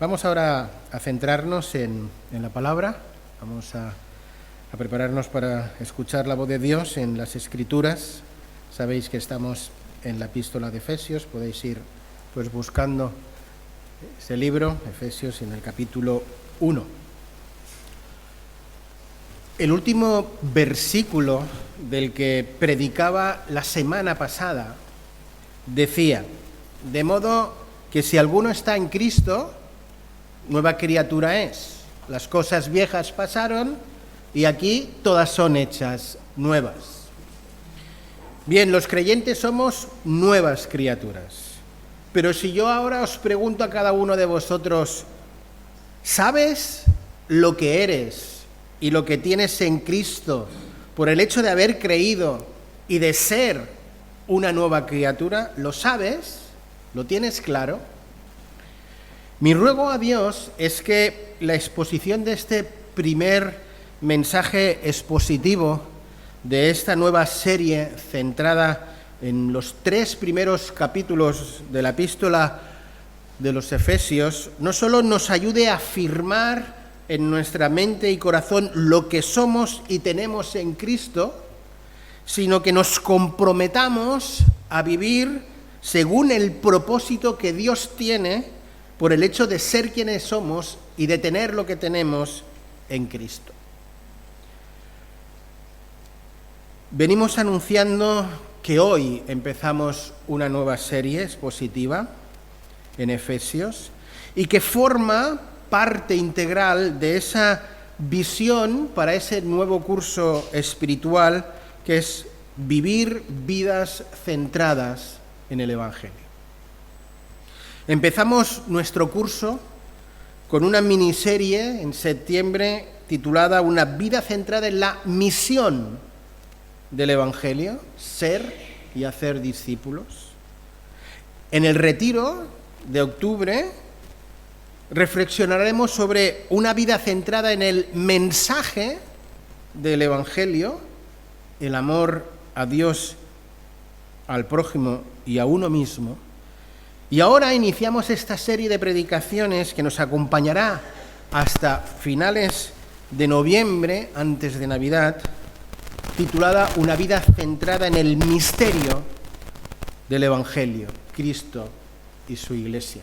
Vamos ahora a centrarnos en la palabra. Vamos a prepararnos para escuchar la voz de Dios en las Escrituras. Sabéis que estamos en la epístola de Efesios. Podéis ir buscando ese libro, Efesios, en el capítulo 1. El último versículo del que predicaba la semana pasada decía: de modo que si alguno está en Cristo, nueva criatura es. Las cosas viejas pasaron y aquí todas son hechas nuevas. Bien, los creyentes somos nuevas criaturas. Pero si yo ahora os pregunto a cada uno de vosotros, ¿sabes lo que eres y lo que tienes en Cristo por el hecho de haber creído y de ser una nueva criatura? ¿Lo sabes? ¿Lo tienes claro? Mi ruego a Dios es que la exposición de este primer mensaje expositivo de esta nueva serie centrada en los 3 primeros capítulos de la epístola de los Efesios no solo nos ayude a afirmar en nuestra mente y corazón lo que somos y tenemos en Cristo, sino que nos comprometamos a vivir según el propósito que Dios tiene por el hecho de ser quienes somos y de tener lo que tenemos en Cristo. Venimos anunciando que hoy empezamos una nueva serie expositiva en Efesios y que forma parte integral de esa visión para ese nuevo curso espiritual que es vivir vidas centradas en el Evangelio. Empezamos nuestro curso con una miniserie en septiembre titulada Una vida centrada en la misión del Evangelio, ser y hacer discípulos. En el retiro de octubre reflexionaremos sobre una vida centrada en el mensaje del Evangelio, el amor a Dios, al prójimo y a uno mismo. Y ahora iniciamos esta serie de predicaciones que nos acompañará hasta finales de noviembre, antes de Navidad, titulada Una vida centrada en el misterio del Evangelio, Cristo y su Iglesia.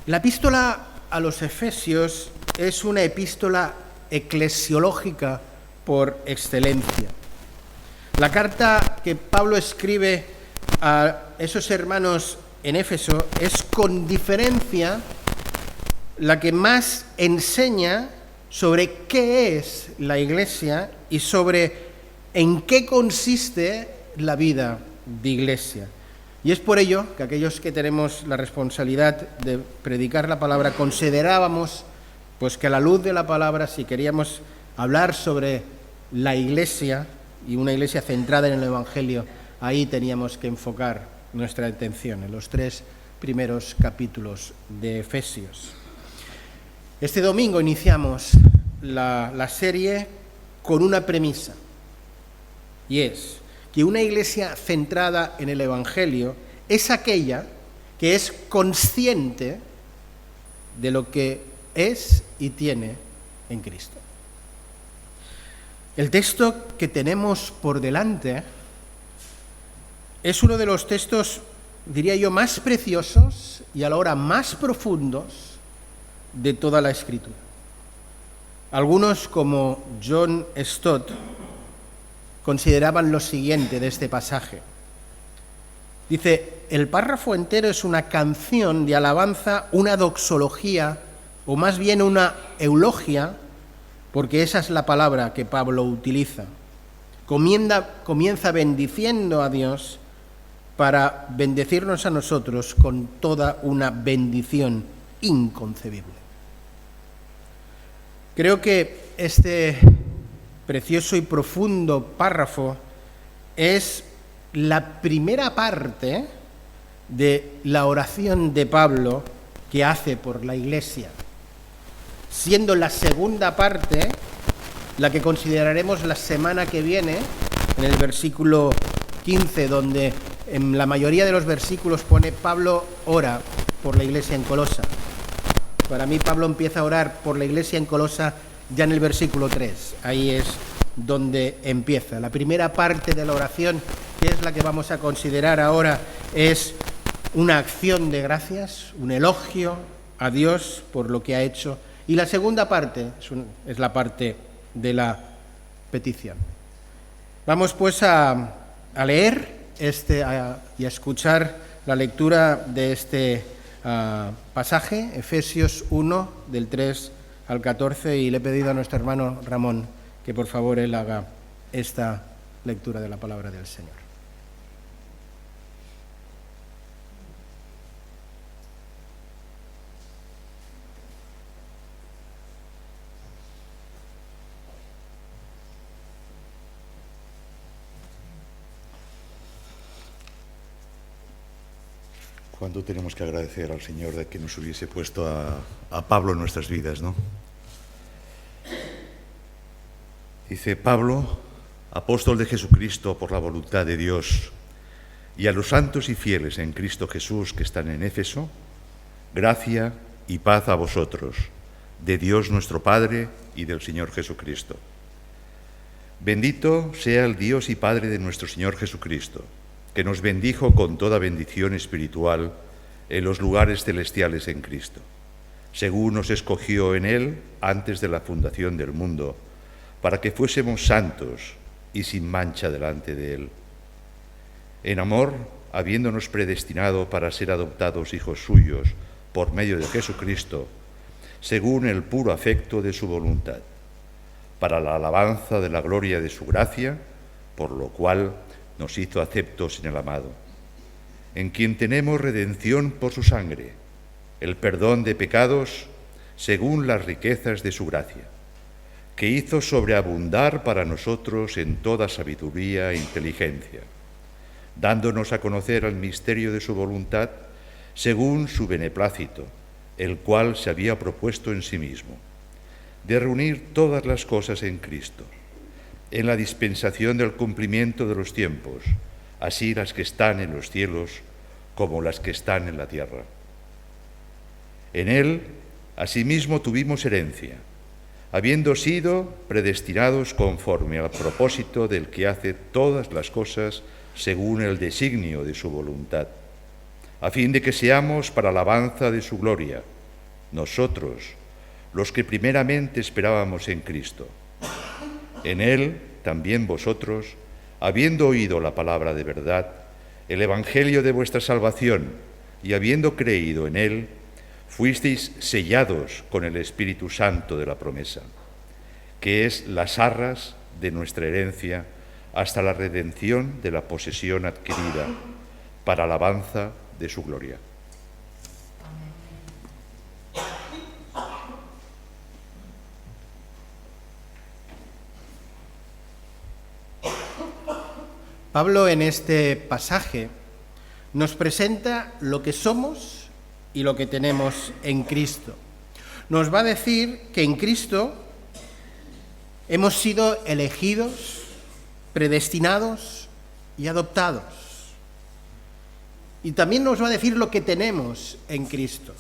La epístola a los Efesios es una epístola eclesiológica por excelencia. La carta que Pablo escribe a esos hermanos en Éfeso es con diferencia la que más enseña sobre qué es la Iglesia y sobre en qué consiste la vida de Iglesia. Y es por ello que aquellos que tenemos la responsabilidad de predicar la palabra considerábamos que a la luz de la palabra, si queríamos hablar sobre la Iglesia y una Iglesia centrada en el Evangelio, ahí teníamos que enfocar nuestra atención, en los 3 primeros capítulos de Efesios. Este domingo iniciamos la serie con una premisa, y es que una iglesia centrada en el Evangelio es aquella que es consciente de lo que es y tiene en Cristo. El texto que tenemos por delante es uno de los textos, diría yo, más preciosos y a la hora más profundos de toda la Escritura. Algunos, como John Stott, consideraban lo siguiente de este pasaje. Dice: el párrafo entero es una canción de alabanza, una doxología, o más bien una eulogia, porque esa es la palabra que Pablo utiliza. Comienza bendiciendo a Dios para bendecirnos a nosotros con toda una bendición inconcebible. Creo que este precioso y profundo párrafo es la primera parte de la oración de Pablo que hace por la Iglesia, siendo la segunda parte la que consideraremos la semana que viene, en el versículo 15, donde en la mayoría de los versículos pone Pablo ora por la iglesia en Colosa. Para mí Pablo empieza a orar por la iglesia en Colosa ya en el versículo 3. Ahí es donde empieza. La primera parte de la oración, que es la que vamos a considerar ahora, es una acción de gracias, un elogio a Dios por lo que ha hecho. Y la segunda parte es la parte de la petición. Vamos pues a leer y a escuchar la lectura de este pasaje, Efesios 1, del 3 al 14, y le he pedido a nuestro hermano Ramón que por favor él haga esta lectura de la palabra del Señor. ¿Cuánto tenemos que agradecer al Señor de que nos hubiese puesto a Pablo en nuestras vidas, ¿no? Dice Pablo, apóstol de Jesucristo por la voluntad de Dios, y a los santos y fieles en Cristo Jesús que están en Éfeso, gracia y paz a vosotros, de Dios nuestro Padre y del Señor Jesucristo. Bendito sea el Dios y Padre de nuestro Señor Jesucristo, que nos bendijo con toda bendición espiritual en los lugares celestiales en Cristo, según nos escogió en Él antes de la fundación del mundo, para que fuésemos santos y sin mancha delante de Él. En amor, habiéndonos predestinado para ser adoptados hijos suyos por medio de Jesucristo, según el puro afecto de su voluntad, para la alabanza de la gloria de su gracia, por lo cual nos hizo aceptos en el amado, en quien tenemos redención por su sangre, el perdón de pecados según las riquezas de su gracia, que hizo sobreabundar para nosotros en toda sabiduría e inteligencia, dándonos a conocer el misterio de su voluntad según su beneplácito, el cual se había propuesto en sí mismo, de reunir todas las cosas en Cristo, en la dispensación del cumplimiento de los tiempos, así las que están en los cielos como las que están en la tierra. En Él, asimismo, tuvimos herencia, habiendo sido predestinados conforme al propósito del que hace todas las cosas según el designio de su voluntad, a fin de que seamos para alabanza de su gloria, nosotros, los que primeramente esperábamos en Cristo. En Él, también vosotros, habiendo oído la palabra de verdad, el evangelio de vuestra salvación, y habiendo creído en Él, fuisteis sellados con el Espíritu Santo de la promesa, que es las arras de nuestra herencia hasta la redención de la posesión adquirida, para alabanza de su gloria. Pablo en este pasaje nos presenta lo que somos y lo que tenemos en Cristo. Nos va a decir que en Cristo hemos sido elegidos, predestinados y adoptados. Y también nos va a decir lo que tenemos en Cristo: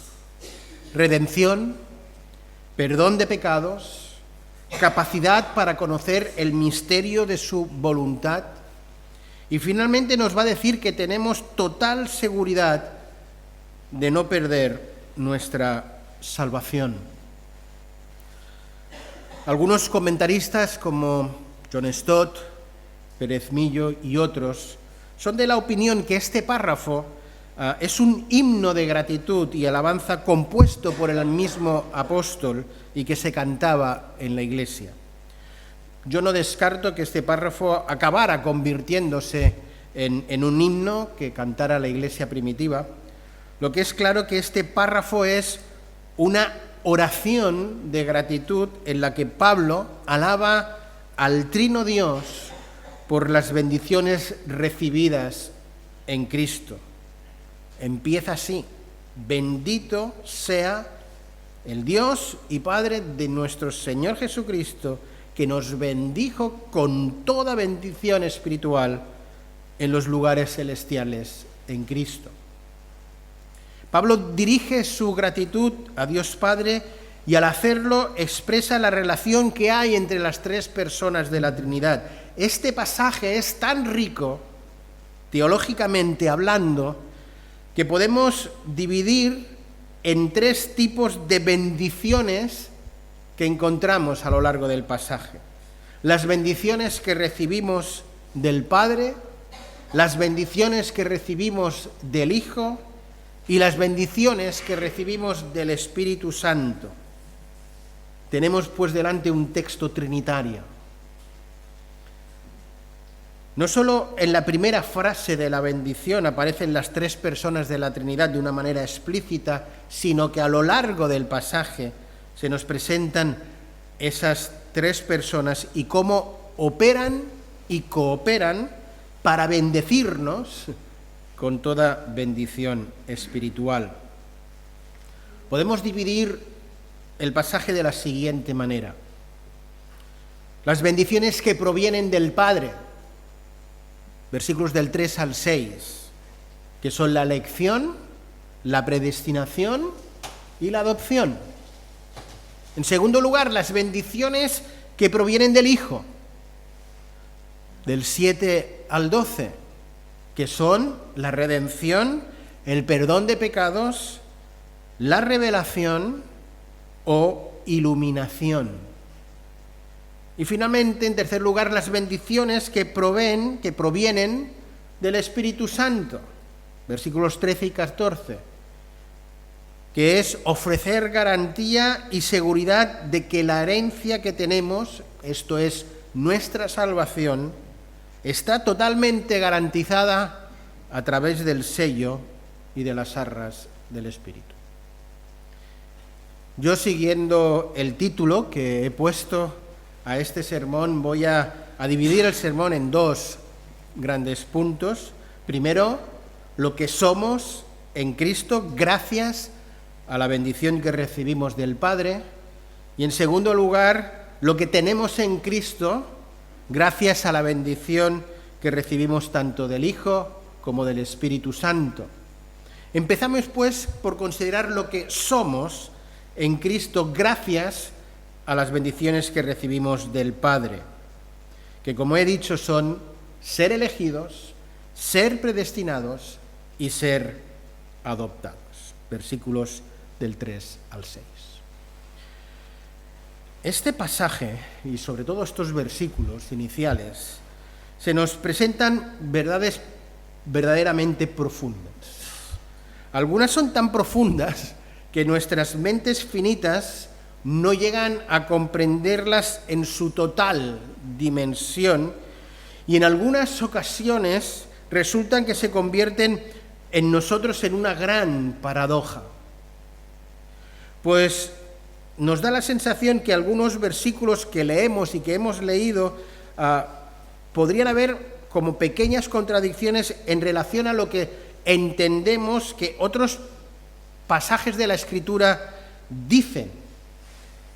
redención, perdón de pecados, capacidad para conocer el misterio de su voluntad. Y finalmente nos va a decir que tenemos total seguridad de no perder nuestra salvación. Algunos comentaristas como John Stott, Pérez Millo y otros son de la opinión que este párrafo es un himno de gratitud y alabanza compuesto por el mismo apóstol y que se cantaba en la iglesia. Yo no descarto que este párrafo acabara convirtiéndose en un himno que cantara la iglesia primitiva. Lo que es claro que este párrafo es una oración de gratitud en la que Pablo alaba al Trino Dios por las bendiciones recibidas en Cristo. Empieza así: bendito sea el Dios y Padre de nuestro Señor Jesucristo, que nos bendijo con toda bendición espiritual en los lugares celestiales en Cristo. Pablo dirige su gratitud a Dios Padre y al hacerlo expresa la relación que hay entre las tres personas de la Trinidad. Este pasaje es tan rico, teológicamente hablando, que podemos dividir en tres tipos de bendiciones que encontramos a lo largo del pasaje. Las bendiciones que recibimos del Padre, las bendiciones que recibimos del Hijo y las bendiciones que recibimos del Espíritu Santo. Tenemos pues delante un texto trinitario. No solo en la primera frase de la bendición aparecen las tres personas de la Trinidad de una manera explícita, sino que a lo largo del pasaje se nos presentan esas tres personas y cómo operan y cooperan para bendecirnos con toda bendición espiritual. Podemos dividir el pasaje de la siguiente manera. Las bendiciones que provienen del Padre, versículos del 3 al 6, que son la elección, la predestinación y la adopción. En segundo lugar, las bendiciones que provienen del Hijo, del 7 al 12, que son la redención, el perdón de pecados, la revelación o iluminación. Y finalmente, en tercer lugar, las bendiciones que provienen del Espíritu Santo, versículos 13 y 14, que es ofrecer garantía y seguridad de que la herencia que tenemos, esto es nuestra salvación, está totalmente garantizada a través del sello y de las arras del Espíritu. Yo, siguiendo el título que he puesto a este sermón, voy a dividir el sermón en dos grandes puntos. Primero, lo que somos en Cristo gracias a la bendición que recibimos del Padre. Y en segundo lugar, lo que tenemos en Cristo gracias a la bendición que recibimos tanto del Hijo como del Espíritu Santo. Empezamos pues por considerar lo que somos en Cristo gracias a las bendiciones que recibimos del Padre, que como he dicho son ser elegidos, ser predestinados y ser adoptados. Versículos del 3 al 6. Este pasaje, y sobre todo estos versículos iniciales, se nos presentan verdades verdaderamente profundas. Algunas son tan profundas que nuestras mentes finitas no llegan a comprenderlas en su total dimensión y en algunas ocasiones resultan que se convierten en nosotros en una gran paradoja. Pues nos da la sensación que algunos versículos que leemos y que hemos leído podrían haber como pequeñas contradicciones en relación a lo que entendemos que otros pasajes de la Escritura dicen.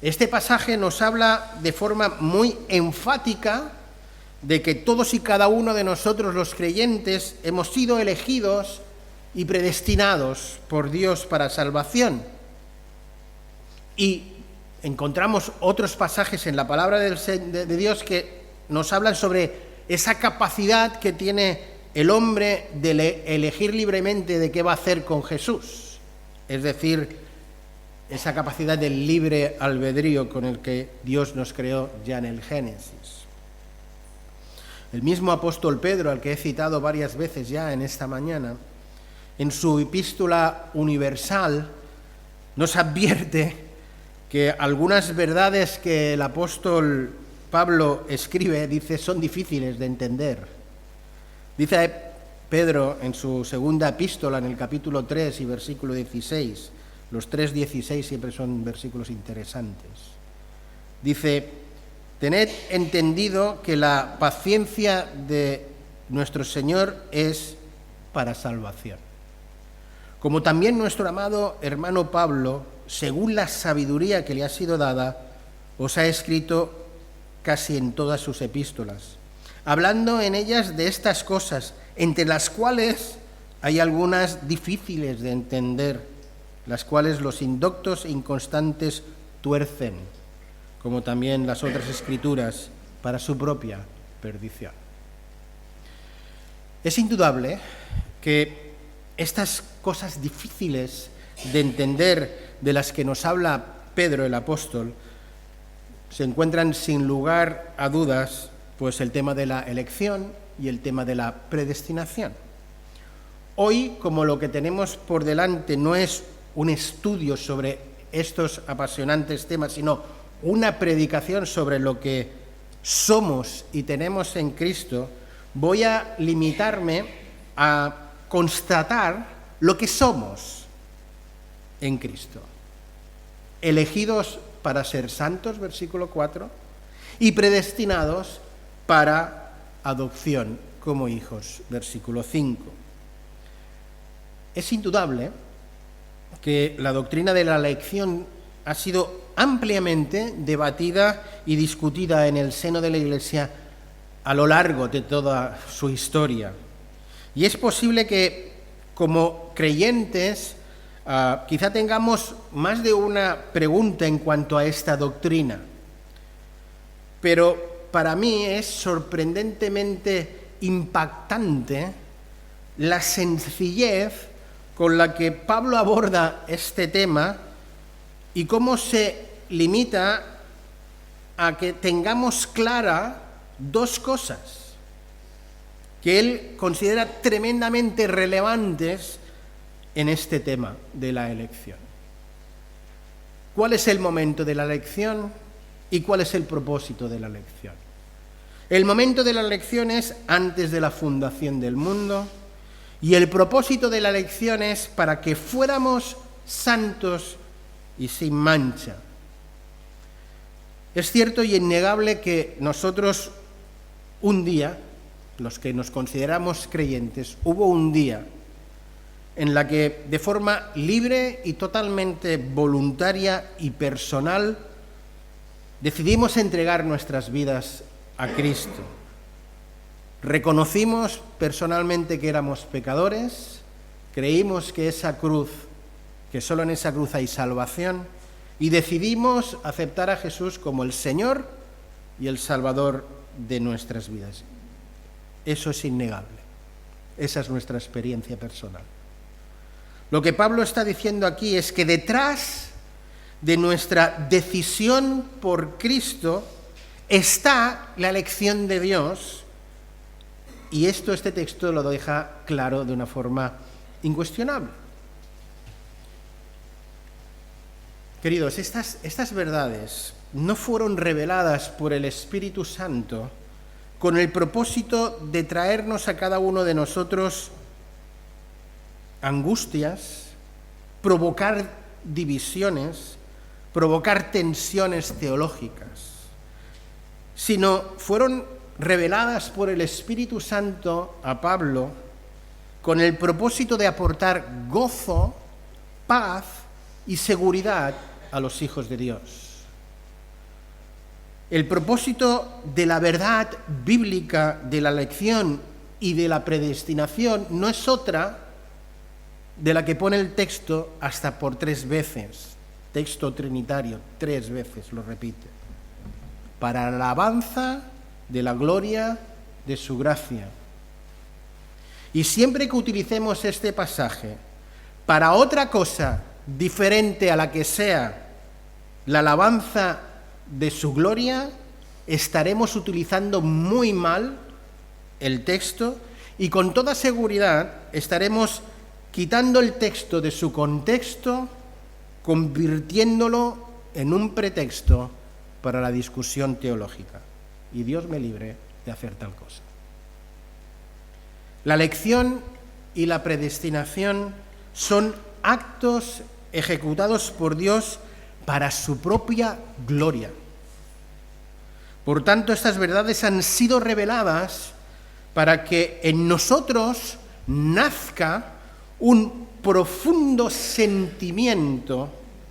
Este pasaje nos habla de forma muy enfática de que todos y cada uno de nosotros los creyentes hemos sido elegidos y predestinados por Dios para salvación. Y encontramos otros pasajes en la palabra de Dios que nos hablan sobre esa capacidad que tiene el hombre de elegir libremente de qué va a hacer con Jesús. Es decir, esa capacidad del libre albedrío con el que Dios nos creó ya en el Génesis. El mismo apóstol Pedro, al que he citado varias veces ya en esta mañana, en su epístola universal, nos advierte que algunas verdades que el apóstol Pablo escribe, dice, son difíciles de entender. Dice Pedro en su segunda epístola, en el capítulo 3 y versículo 16, los 3:16 siempre son versículos interesantes. Dice: tened entendido que la paciencia de nuestro Señor es para salvación. Como también nuestro amado hermano Pablo, según la sabiduría que le ha sido dada, os ha escrito casi en todas sus epístolas, hablando en ellas de estas cosas, entre las cuales hay algunas difíciles de entender, las cuales los indoctos e inconstantes tuercen, como también las otras escrituras, para su propia perdición. Es indudable que estas cosas difíciles de entender, de las que nos habla Pedro el apóstol, se encuentran sin lugar a dudas, pues el tema de la elección y el tema de la predestinación. Hoy, como lo que tenemos por delante no es un estudio sobre estos apasionantes temas, sino una predicación sobre lo que somos y tenemos en Cristo, voy a limitarme a constatar lo que somos en Cristo. Elegidos para ser santos, versículo 4, y predestinados para adopción como hijos, versículo 5. Es indudable que la doctrina de la elección ha sido ampliamente debatida y discutida en el seno de la Iglesia a lo largo de toda su historia. Y es posible que, como creyentes, quizá tengamos más de una pregunta en cuanto a esta doctrina. Pero para mí es sorprendentemente impactante la sencillez con la que Pablo aborda este tema y cómo se limita a que tengamos clara dos cosas que él considera tremendamente relevantes en este tema de la elección. ¿Cuál es el momento de la elección y cuál es el propósito de la elección? El momento de la elección es antes de la fundación del mundo y el propósito de la elección es para que fuéramos santos y sin mancha. Es cierto y innegable que nosotros un día, los que nos consideramos creyentes, hubo un día en la que de forma libre y totalmente voluntaria y personal decidimos entregar nuestras vidas a Cristo. Reconocimos personalmente que éramos pecadores, creímos que solo en esa cruz hay salvación, y decidimos aceptar a Jesús como el Señor y el Salvador de nuestras vidas. Eso es innegable. Esa es nuestra experiencia personal. Lo que Pablo está diciendo aquí es que detrás de nuestra decisión por Cristo está la elección de Dios, y este texto lo deja claro de una forma incuestionable. Queridos, estas verdades no fueron reveladas por el Espíritu Santo con el propósito de traernos a cada uno de nosotros angustias, provocar divisiones, provocar tensiones teológicas, sino fueron reveladas por el Espíritu Santo a Pablo con el propósito de aportar gozo, paz y seguridad a los hijos de Dios. El propósito de la verdad bíblica de la elección y de la predestinación no es otra de la que pone el texto hasta por 3 veces, texto trinitario, 3 veces lo repite, para la alabanza de la gloria de su gracia. Y siempre que utilicemos este pasaje para otra cosa diferente a la que sea la alabanza de su gloria, estaremos utilizando muy mal el texto y con toda seguridad estaremos quitando el texto de su contexto, convirtiéndolo en un pretexto para la discusión teológica. Y Dios me libre de hacer tal cosa. La elección y la predestinación son actos ejecutados por Dios para su propia gloria. Por tanto, estas verdades han sido reveladas para que en nosotros nazca un profundo sentimiento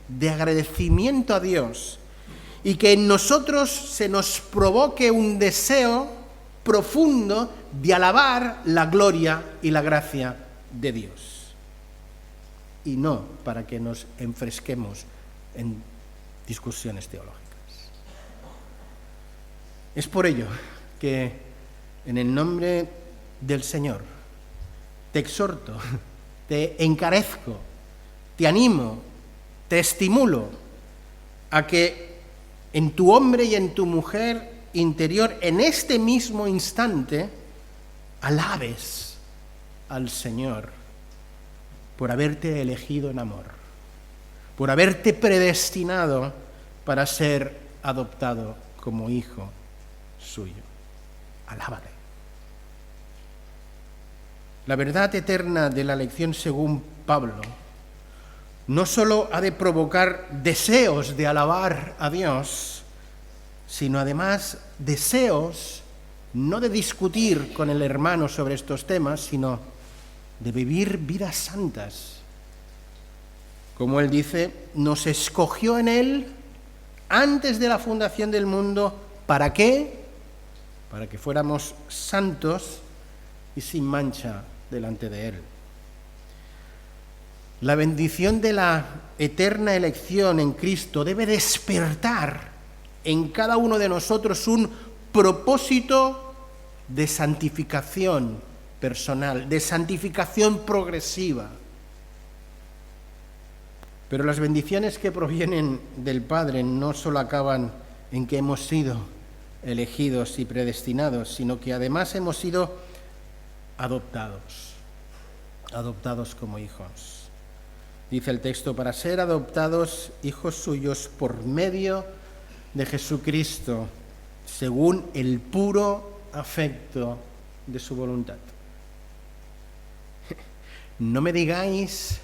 de agradecimiento a Dios y que en nosotros se nos provoque un deseo profundo de alabar la gloria y la gracia de Dios, y no para que nos enfresquemos en discusiones teológicas. Es por ello que, en el nombre del Señor, te exhorto, te encarezco, te animo, te estimulo a que en tu hombre y en tu mujer interior, en este mismo instante, alabes al Señor por haberte elegido en amor, por haberte predestinado para ser adoptado como hijo suyo. Alábale. La verdad eterna de la lección según Pablo no solo ha de provocar deseos de alabar a Dios, sino además deseos no de discutir con el hermano sobre estos temas, sino de vivir vidas santas. Como él dice, nos escogió en él antes de la fundación del mundo. ¿Para qué? Para que fuéramos santos y sin mancha delante de él. La bendición de la eterna elección en Cristo debe despertar en cada uno de nosotros un propósito de santificación personal, de santificación progresiva. Pero las bendiciones que provienen del Padre no solo acaban en que hemos sido elegidos y predestinados, sino que además hemos sido adoptados como hijos. Dice el texto, para ser adoptados hijos suyos por medio de Jesucristo, según el puro afecto de su voluntad. No me digáis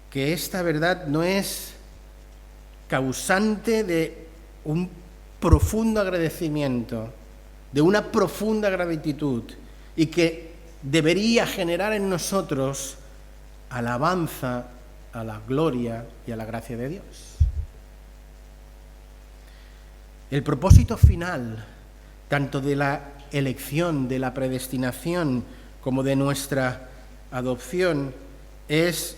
que esta verdad no es causante de un profundo agradecimiento, de una profunda gratitud, y que debería generar en nosotros alabanza a la gloria y a la gracia de Dios. El propósito final, tanto de la elección, de la predestinación, como de nuestra adopción, es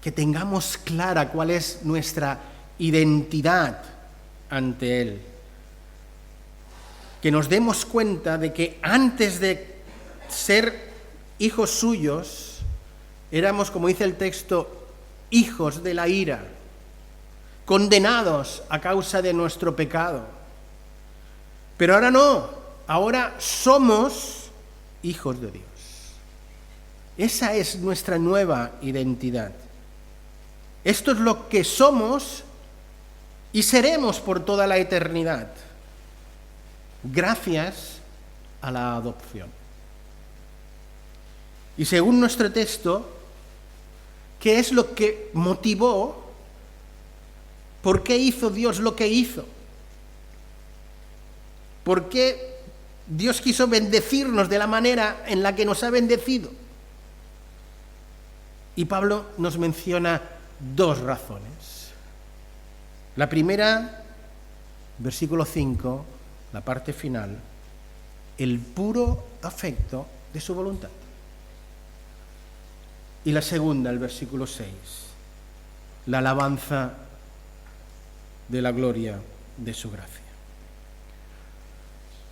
que tengamos clara cuál es nuestra identidad ante Él. Que nos demos cuenta de que antes de ser hijos suyos, éramos, como dice el texto, hijos de la ira, condenados a causa de nuestro pecado. Pero ahora no, ahora somos hijos de Dios. Esa es nuestra nueva identidad. Esto es lo que somos y seremos por toda la eternidad, gracias a la adopción. Y según nuestro texto, ¿qué es lo que motivó? ¿Por qué hizo Dios lo que hizo? ¿Por qué Dios quiso bendecirnos de la manera en la que nos ha bendecido? Y Pablo nos menciona dos razones. La primera, versículo 5, la parte final, el puro afecto de su voluntad. Y la segunda, el versículo 6, la alabanza de la gloria de su gracia.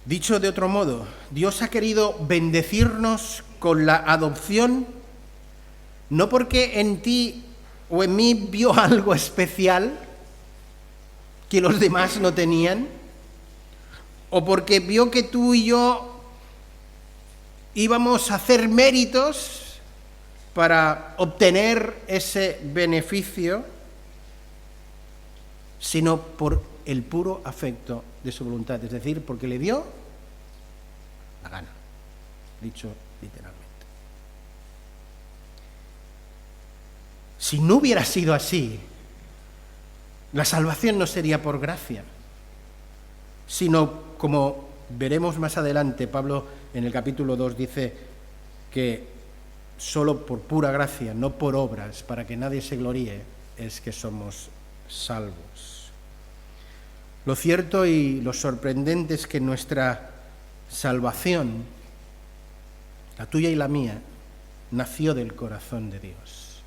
Dicho de otro modo, Dios ha querido bendecirnos con la adopción, no porque en ti o en mí vio algo especial que los demás no tenían, o porque vio que tú y yo íbamos a hacer méritos para obtener ese beneficio, sino por el puro afecto de su voluntad, es decir, porque le dio la gana, dicho literalmente. Si no hubiera sido así, la salvación no sería por gracia, sino, como veremos más adelante, Pablo en el capítulo 2 dice que solo por pura gracia, no por obras, para que nadie se gloríe, es que somos salvos. Lo cierto y lo sorprendente es que nuestra salvación, la tuya y la mía, nació del corazón de Dios.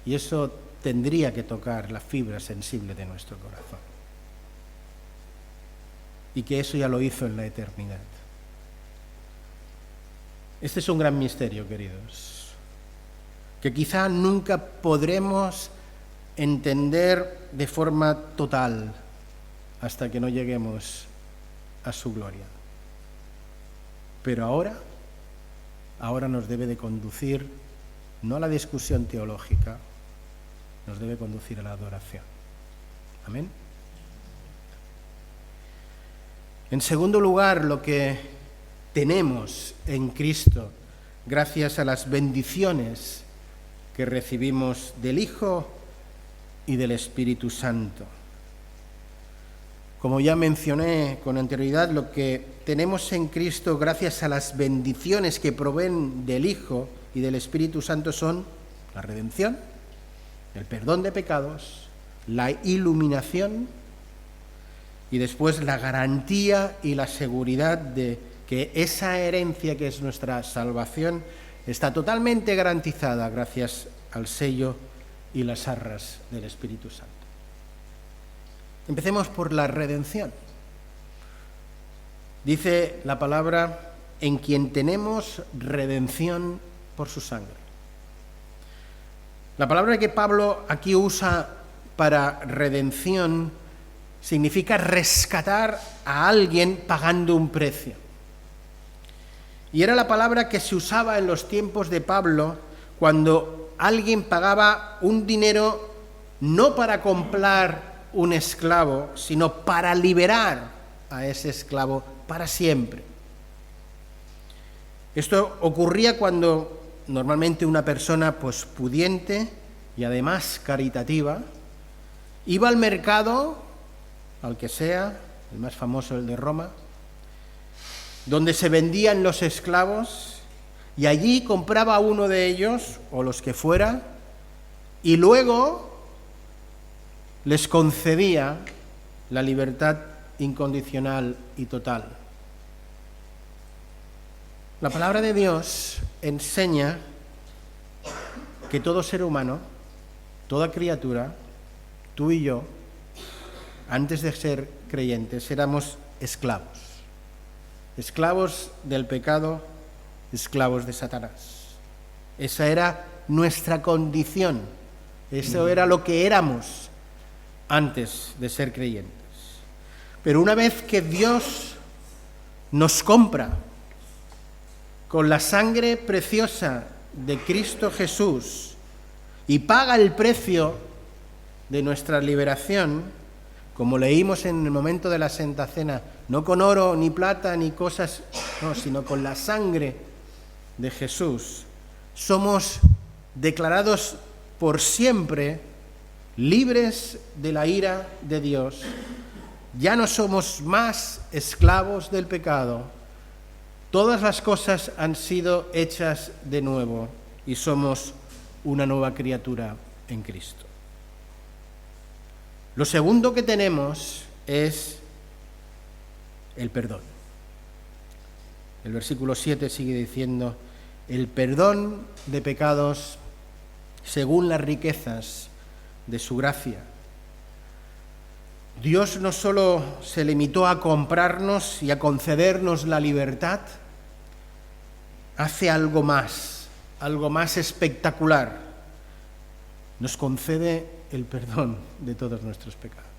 Y eso tendría que tocar la fibra sensible de nuestro corazón. Y que eso ya lo hizo en la eternidad. Este es un gran misterio, queridos, que quizá nunca podremos entender de forma total hasta que no lleguemos a su gloria. Pero ahora nos debe de conducir no a la discusión teológica, nos debe conducir a la adoración. Amén. En segundo lugar, lo que tenemos en Cristo, gracias a las bendiciones que recibimos del Hijo y del Espíritu Santo. Como ya mencioné con anterioridad, lo que tenemos en Cristo, gracias a las bendiciones que proveen del Hijo y del Espíritu Santo, son la redención, el perdón de pecados, la iluminación y después la garantía y la seguridad de que esa herencia que es nuestra salvación está totalmente garantizada gracias al sello y las arras del Espíritu Santo. Empecemos por la redención. Dice la palabra, en quien tenemos redención por su sangre. La palabra que Pablo aquí usa para redención significa rescatar a alguien pagando un precio. Y era la palabra que se usaba en los tiempos de Pablo cuando alguien pagaba un dinero no para comprar un esclavo, sino para liberar a ese esclavo para siempre. Esto ocurría cuando normalmente una persona pues pudiente y además caritativa iba al mercado, al que sea, el más famoso, el de Roma, donde se vendían los esclavos, y allí compraba a uno de ellos, o los que fuera, y luego les concedía la libertad incondicional y total. La palabra de Dios enseña que todo ser humano, toda criatura, tú y yo, antes de ser creyentes, éramos esclavos. Esclavos del pecado, esclavos de Satanás. Esa era nuestra condición. Eso era lo que éramos antes de ser creyentes. Pero una vez que Dios nos compra con la sangre preciosa de Cristo Jesús y paga el precio de nuestra liberación, como leímos en el momento de la Santa Cena, no con oro, ni plata, ni cosas, no, sino con la sangre de Jesús, somos declarados por siempre libres de la ira de Dios. Ya no somos más esclavos del pecado. Todas las cosas han sido hechas de nuevo y somos una nueva criatura en Cristo. Lo segundo que tenemos es el perdón. El versículo 7 sigue diciendo, el perdón de pecados según las riquezas de su gracia. Dios no solo se limitó a comprarnos y a concedernos la libertad, hace algo más espectacular. Nos concede el perdón de todos nuestros pecados.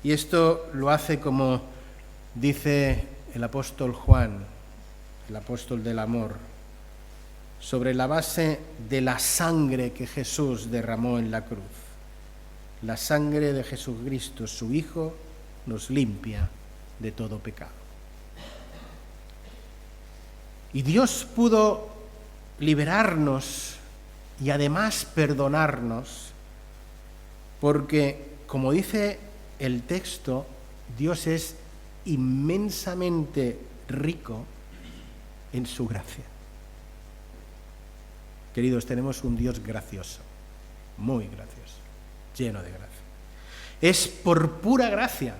Y esto lo hace, como dice el apóstol Juan, el apóstol del amor, sobre la base de la sangre que Jesús derramó en la cruz. La sangre de Jesucristo, su Hijo, nos limpia de todo pecado. Y Dios pudo liberarnos y además perdonarnos, porque, como dice el texto, Dios es inmensamente rico en su gracia. Queridos, tenemos un Dios gracioso, muy gracioso, lleno de gracia. Es por pura gracia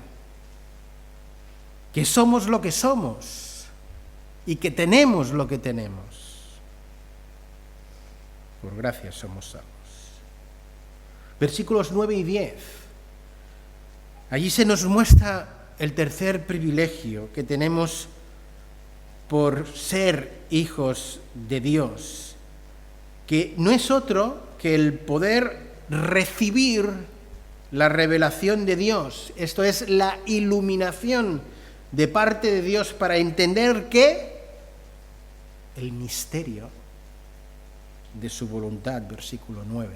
que somos lo que somos. y que tenemos lo que tenemos. Por gracia somos salvos. Versículos 9 y 10. Allí se nos muestra el tercer privilegio que tenemos por ser hijos de Dios, que no es otro que el poder recibir la revelación de Dios. Esto es la iluminación de parte de Dios para entender que el misterio de su voluntad, versículo 9.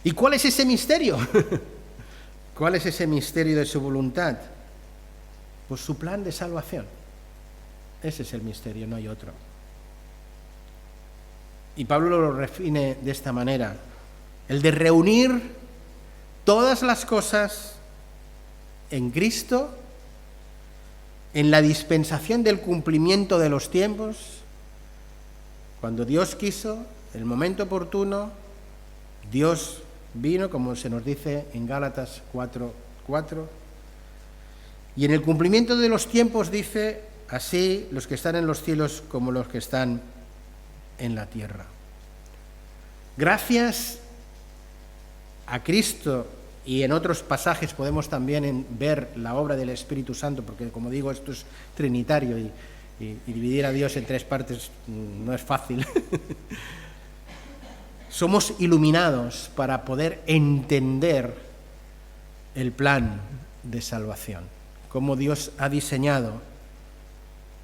¿Y cuál es ese misterio? ¿Cuál es ese misterio de su voluntad? Pues su plan de salvación. Ese es el misterio, no hay otro. Y Pablo lo define de esta manera: el de reunir todas las cosas en Cristo, en la dispensación del cumplimiento de los tiempos, cuando Dios quiso, el momento oportuno, Dios vino, como se nos dice en Gálatas 4:4, y en el cumplimiento de los tiempos dice: así los que están en los cielos como los que están en la tierra. Gracias a Cristo, y en otros pasajes podemos también ver la obra del Espíritu Santo, porque como digo, esto es trinitario y dividir a Dios en tres partes no es fácil. Somos iluminados para poder entender el plan de salvación, cómo Dios ha diseñado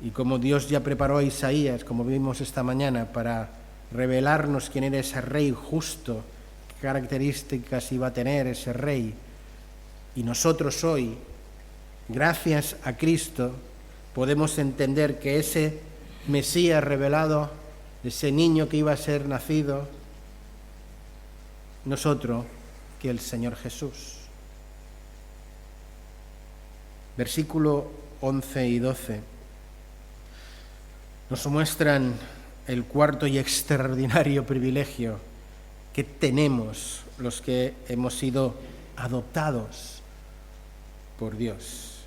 y cómo Dios ya preparó a Isaías, como vimos esta mañana, para revelarnos quién era ese rey justo, qué características iba a tener ese rey. Y nosotros hoy, gracias a Cristo, podemos entender que ese Mesías revelado, ese niño que iba a ser nacido, no es otro que el Señor Jesús. Versículo 11 y 12 nos muestran el cuarto y extraordinario privilegio que tenemos los que hemos sido adoptados por Dios.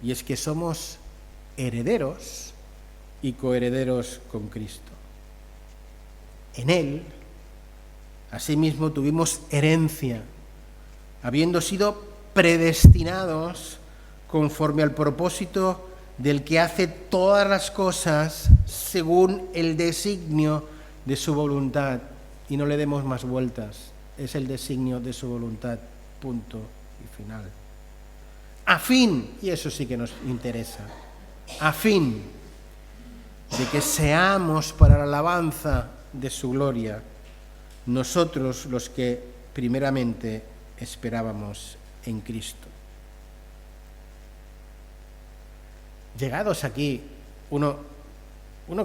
Y es que somos herederos y coherederos con Cristo. En Él, asimismo, tuvimos herencia, habiendo sido predestinados conforme al propósito del que hace todas las cosas según el designio de su voluntad. Y no le demos más vueltas, es el designio de su voluntad, punto y final. A fin, y eso sí que nos interesa, a fin de que seamos para la alabanza de su gloria, nosotros los que primeramente esperábamos en Cristo. Llegados aquí, uno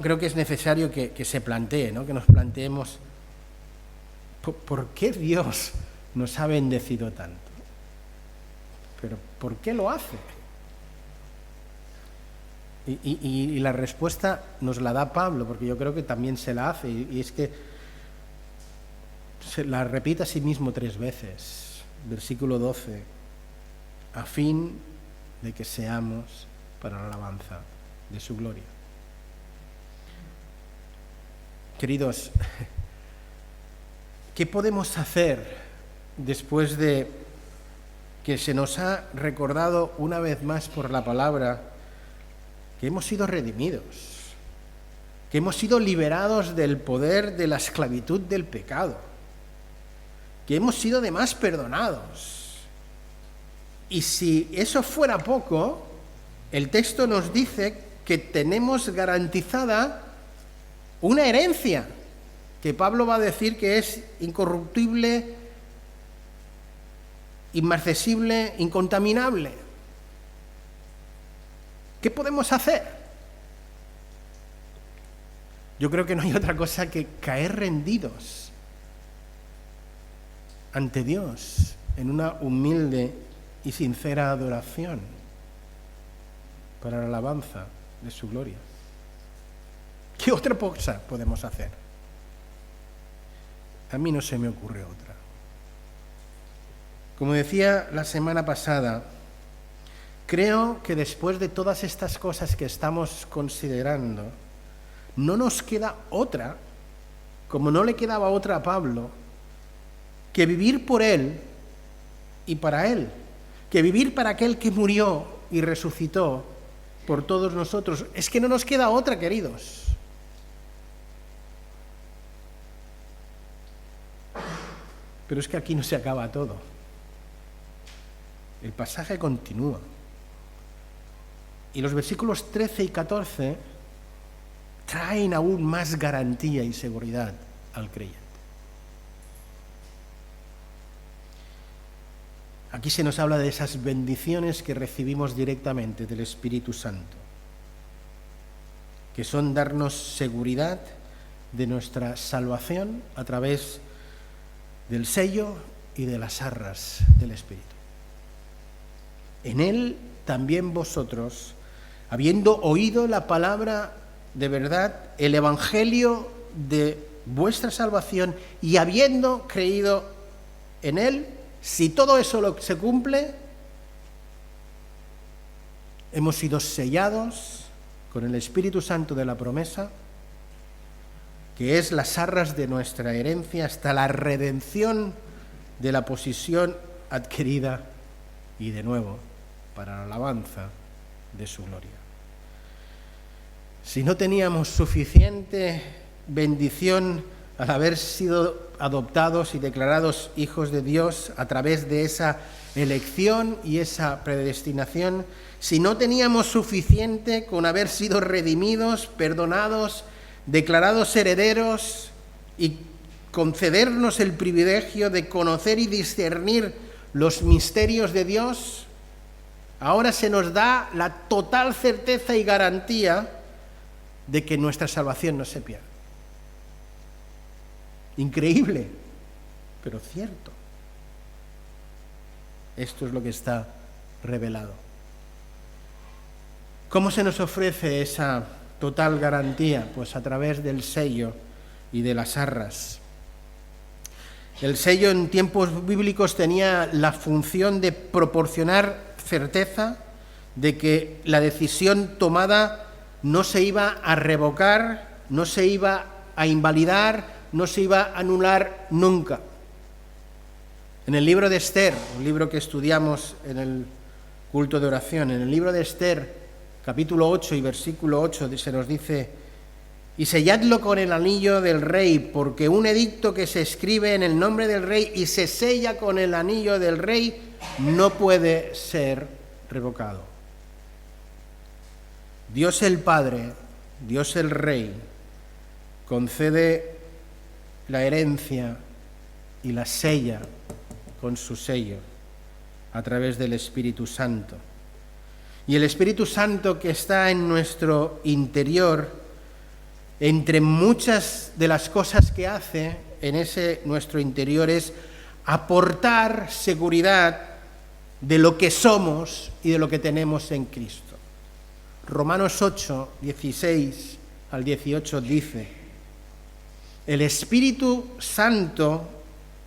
creo que es necesario que se plantee, ¿no? Que nos planteemos ¿por qué Dios nos ha bendecido tanto? Pero ¿por qué lo hace? Y la respuesta nos la da Pablo, porque yo creo que también se la hace, y es que se la repite a sí mismo 3 veces. Versículo 12, a fin de que seamos para la alabanza de su gloria. Queridos, ¿qué podemos hacer después de que se nos ha recordado una vez más por la palabra que hemos sido redimidos, que hemos sido liberados del poder de la esclavitud del pecado, que hemos sido además perdonados? Y si eso fuera poco, el texto nos dice que tenemos garantizada una herencia, que Pablo va a decir que es incorruptible, inmarcesible, incontaminable. ¿Qué podemos hacer? Yo creo que no hay otra cosa que caer rendidos ante Dios en una humilde y sincera adoración para la alabanza de su gloria. ¿Qué otra cosa podemos hacer? A mí no se me ocurre otra. Como decía la semana pasada, Creo que después de todas estas cosas que estamos considerando, no nos queda otra, como no le quedaba otra a Pablo, que vivir por Él y para Él, que vivir para aquel que murió y resucitó por todos nosotros. Es que no nos queda otra, queridos. Pero es que aquí no se acaba todo. El pasaje continúa. Y los versículos 13 y 14 traen aún más garantía y seguridad al creyente. Aquí se nos habla de esas bendiciones que recibimos directamente del Espíritu Santo, que son darnos seguridad de nuestra salvación a través del sello y de las arras del Espíritu. En Él también vosotros, habiendo oído la palabra de verdad, el Evangelio de vuestra salvación, y habiendo creído en Él, si todo eso se cumple, hemos sido sellados con el Espíritu Santo de la promesa, que es las arras de nuestra herencia hasta la redención de la posesión adquirida y de nuevo para la alabanza de su gloria. Si no teníamos suficiente bendición al haber sido adoptados y declarados hijos de Dios a través de esa elección y esa predestinación, si no teníamos suficiente con haber sido redimidos, perdonados, declarados herederos y concedernos el privilegio de conocer y discernir los misterios de Dios, ahora se nos da la total certeza y garantía de que nuestra salvación no se pierde. Increíble, pero cierto. Esto es lo que está revelado. ¿Cómo se nos ofrece esa total garantía? Pues a través del sello y de las arras. El sello en tiempos bíblicos tenía la función de proporcionar certeza de que la decisión tomada no se iba a revocar, no se iba a invalidar, no se iba a anular nunca. En el libro de Esther, un libro que estudiamos en el culto de oración, en el libro de Esther, capítulo 8 y versículo 8, se nos dice: y selladlo con el anillo del rey, porque un edicto que se escribe en el nombre del rey y se sella con el anillo del rey no puede ser revocado. Dios el Padre, Dios el Rey, concede la herencia y la sella con su sello a través del Espíritu Santo. Y el Espíritu Santo que está en nuestro interior, entre muchas de las cosas que hace en ese nuestro interior, es aportar seguridad de lo que somos y de lo que tenemos en Cristo. Romanos 8, 16 al 18 dice: el Espíritu Santo,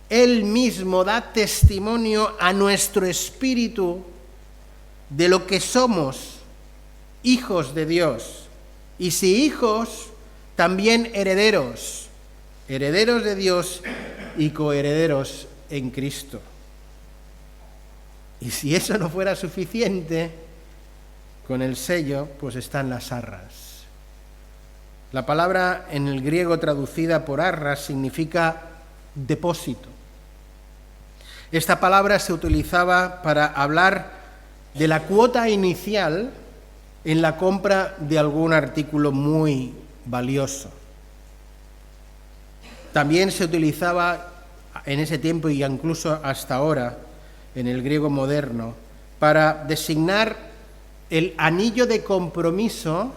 Él mismo da testimonio a nuestro espíritu de lo que somos hijos de Dios. Y si hijos, también herederos, herederos de Dios y coherederos en Cristo. Y si eso no fuera suficiente, con el sello, pues están las arras. La palabra en el griego traducida por arras significa depósito. Esta palabra se utilizaba para hablar de la cuota inicial en la compra de algún artículo muy valioso. También se utilizaba en ese tiempo y incluso hasta ahora en el griego moderno para designar el anillo de compromiso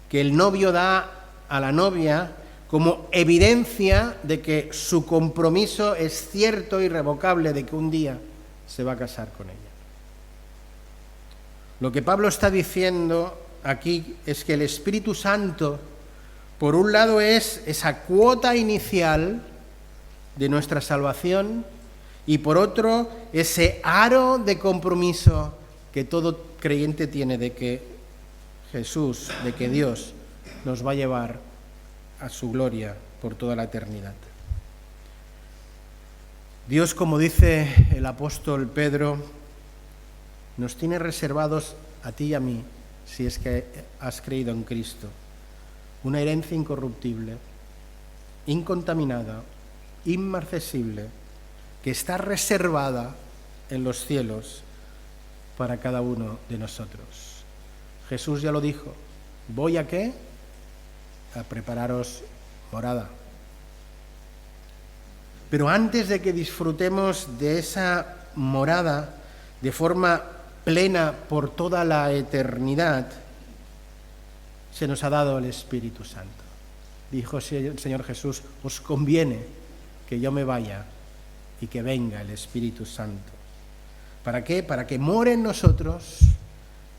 que el novio da a la novia como evidencia de que su compromiso es cierto e irrevocable, de que un día se va a casar con ella. Lo que Pablo está diciendo aquí es que el Espíritu Santo, por un lado, es esa cuota inicial de nuestra salvación, y por otro, ese aro de compromiso que todo creyente tiene de que Jesús, de que Dios nos va a llevar a su gloria por toda la eternidad. Dios, como dice el apóstol Pedro, nos tiene reservados a ti y a mí, si es que has creído en Cristo, una herencia incorruptible, incontaminada, inmarcesible, que está reservada en los cielos para cada uno de nosotros. Jesús ya lo dijo, ¿voy a qué? A prepararos morada. Pero antes de que disfrutemos de esa morada de forma plena por toda la eternidad, se nos ha dado el Espíritu Santo. Dijo el Señor Jesús, os conviene que yo me vaya y que venga el Espíritu Santo. ¿Para qué? Para que more en nosotros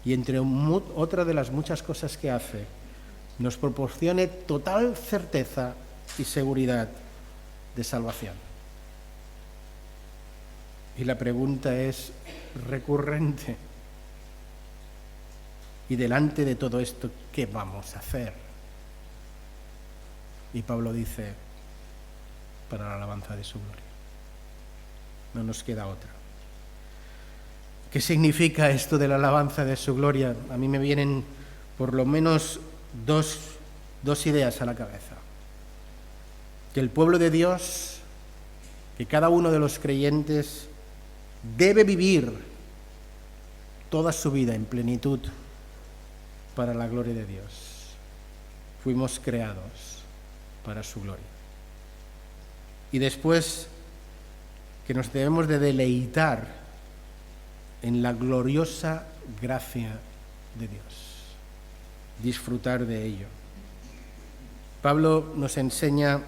y entre otra de las muchas cosas que hace, nos proporcione total certeza y seguridad de salvación. Y la pregunta es recurrente. Y delante de todo esto, ¿qué vamos a hacer? Y Pablo dice, para la alabanza de su gloria. No nos queda otra. ¿Qué significa esto de la alabanza de su gloria? A mí me vienen por lo menos dos ideas a la cabeza. Que el pueblo de Dios, que cada uno de los creyentes debe vivir toda su vida en plenitud para la gloria de Dios. Fuimos creados para su gloria. Y después, que nos debemos de deleitar en la gloriosa gracia de Dios. Disfrutar de ello. Pablo nos enseña en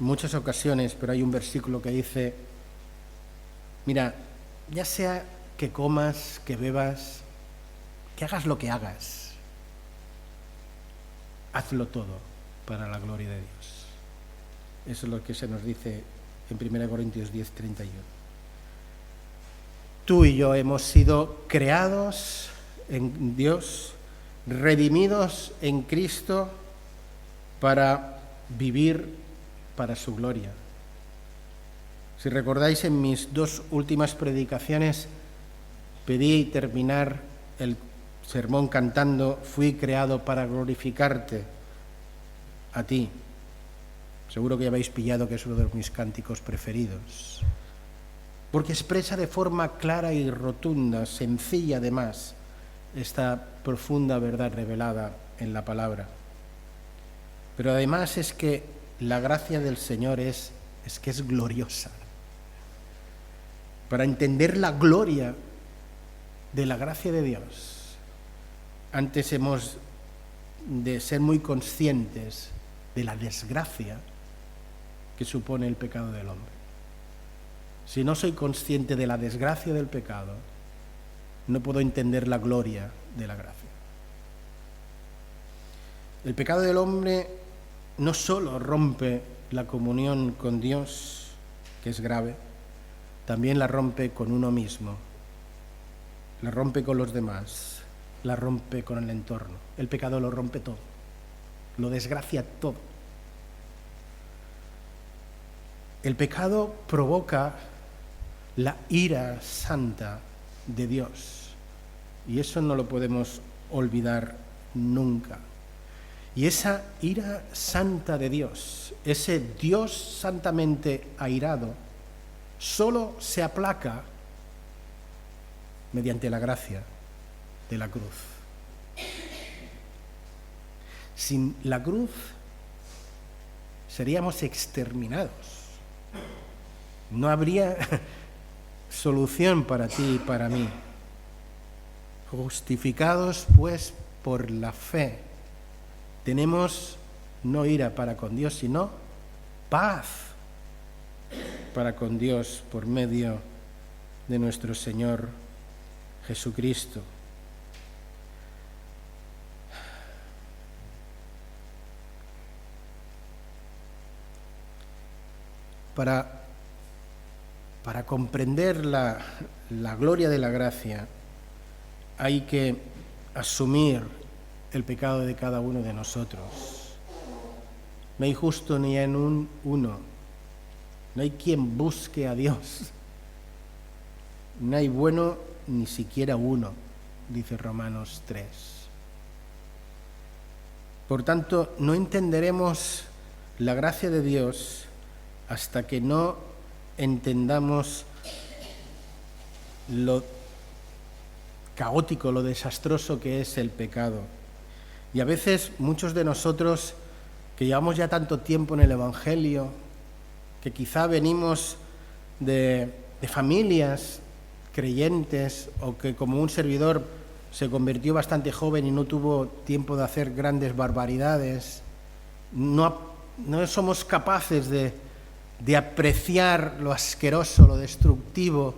muchas ocasiones, pero hay un versículo que dice, mira, ya sea que comas, que bebas, que hagas lo que hagas, hazlo todo para la gloria de Dios. Eso es lo que se nos dice en 1 Corintios 10:31. Tú y yo hemos sido creados en Dios, redimidos en Cristo para vivir para su gloria. Si recordáis, en mis 2 últimas predicaciones pedí terminar el sermón cantando, fui creado para glorificarte a ti. Seguro que ya habéis pillado que es uno de mis cánticos preferidos, porque expresa de forma clara y rotunda, sencilla además, esta profunda verdad revelada en la palabra. Pero además es que la gracia del Señor es que es gloriosa. Para entender la gloria de la gracia de Dios, antes hemos de ser muy conscientes de la desgracia que supone el pecado del hombre. Si no soy consciente de la desgracia del pecado, no puedo entender la gloria de la gracia. El pecado del hombre no solo rompe la comunión con Dios, que es grave, también la rompe con uno mismo, la rompe con los demás, la rompe con el entorno. El pecado lo rompe todo, lo desgracia todo. El pecado provoca la ira santa de Dios, y eso no lo podemos olvidar nunca. Y esa ira santa de Dios, ese Dios santamente airado, solo se aplaca mediante la gracia de la cruz. Sin la cruz seríamos exterminados. No habría solución para ti y para mí. Justificados, pues, por la fe, tenemos no ira para con Dios, sino paz para con Dios por medio de nuestro Señor Jesucristo. Para comprender la gloria de la gracia, hay que asumir el pecado de cada uno de nosotros. No hay justo ni en uno. No hay quien busque a Dios. No hay bueno ni siquiera uno, dice Romanos 3. Por tanto, no entenderemos la gracia de Dios hasta que no entendamos lo caótico, lo desastroso que es el pecado. Y a veces muchos de nosotros que llevamos ya tanto tiempo en el Evangelio, que quizá venimos de familias creyentes o que como un servidor se convirtió bastante joven y no tuvo tiempo de hacer grandes barbaridades, no somos capaces de apreciar lo asqueroso, lo destructivo,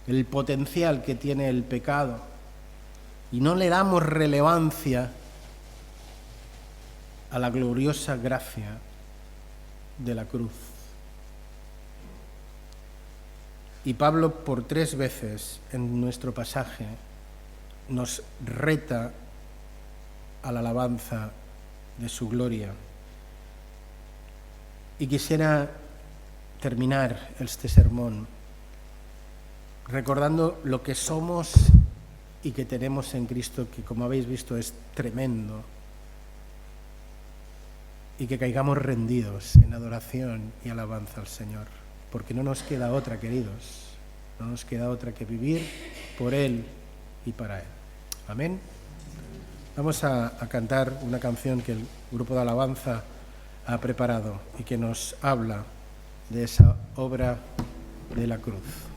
el potencial que tiene el pecado, y no le damos relevancia a la gloriosa gracia de la cruz. Y Pablo, por 3 veces en nuestro pasaje, nos reta a la alabanza de su gloria. Y quisiera terminar este sermón recordando lo que somos y que tenemos en Cristo, que como habéis visto es tremendo, y que caigamos rendidos en adoración y alabanza al Señor, porque no nos queda otra, queridos, no nos queda otra que vivir por Él y para Él. Amén. Vamos a cantar una canción que el grupo de alabanza ha preparado y que nos habla de esa obra de la cruz.